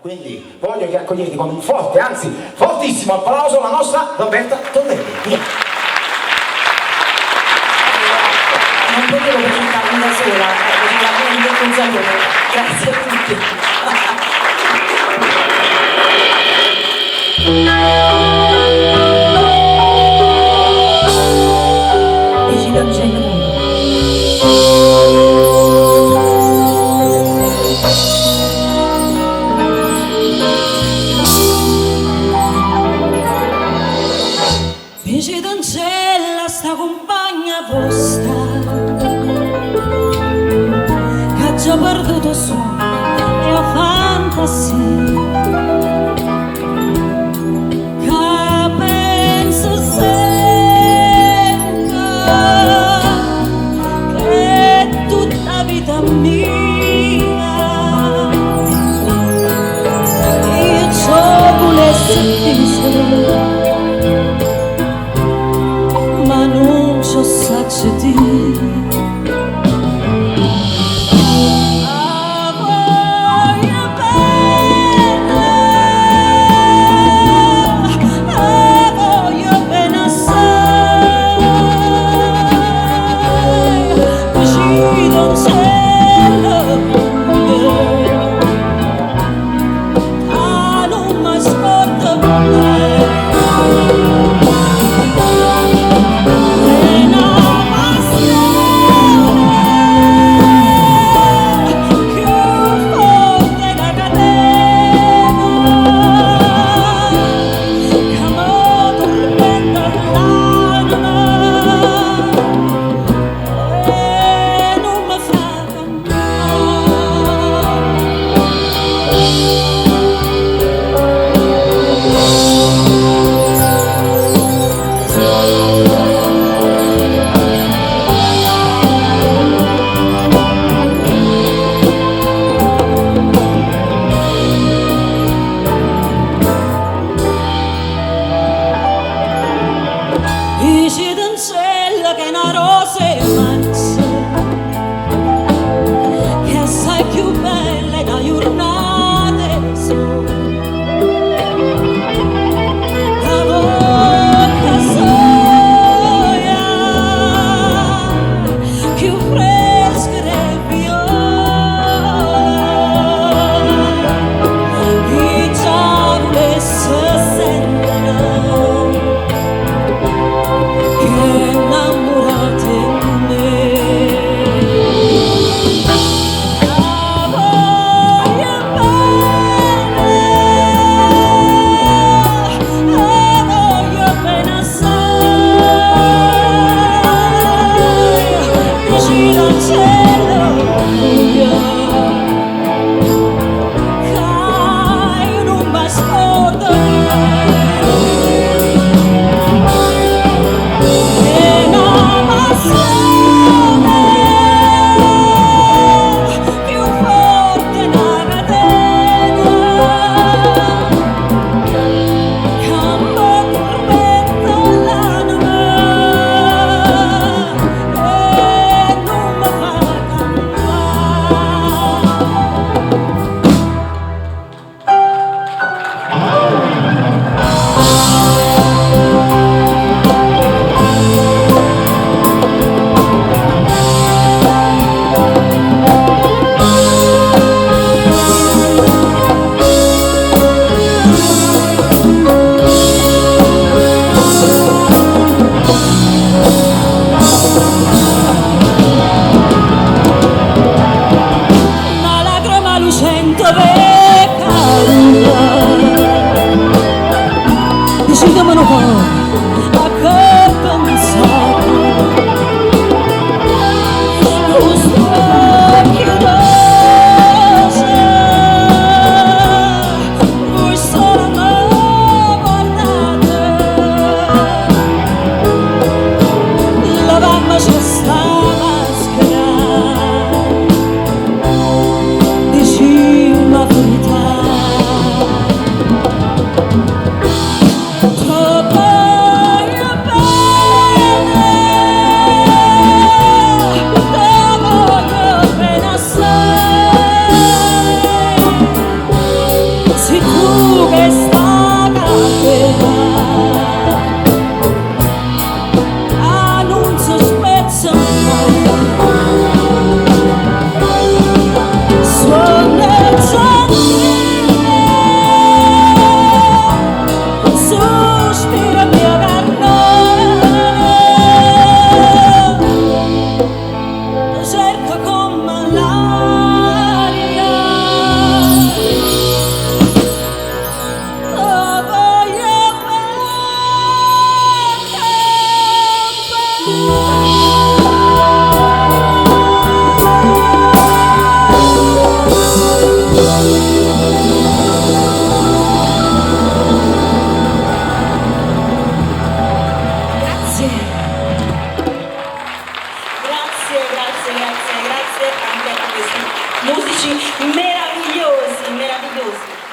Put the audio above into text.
Quindi voglio che accogliete con un forte, anzi fortissimo applauso la nostra Roberta Tondelli. Via. Non potevo presentarmi da sola, faceva bene il consapevole. Grazie a tutti. Dice Dancella sta compagna vostra che ha già perduto su e la fantasia che penso sempre che è tutta vita mia io ciò volessi dire ma non ci saggio dire. A voglio bene assai, ci non c'è meravigliosi, meravigliosi.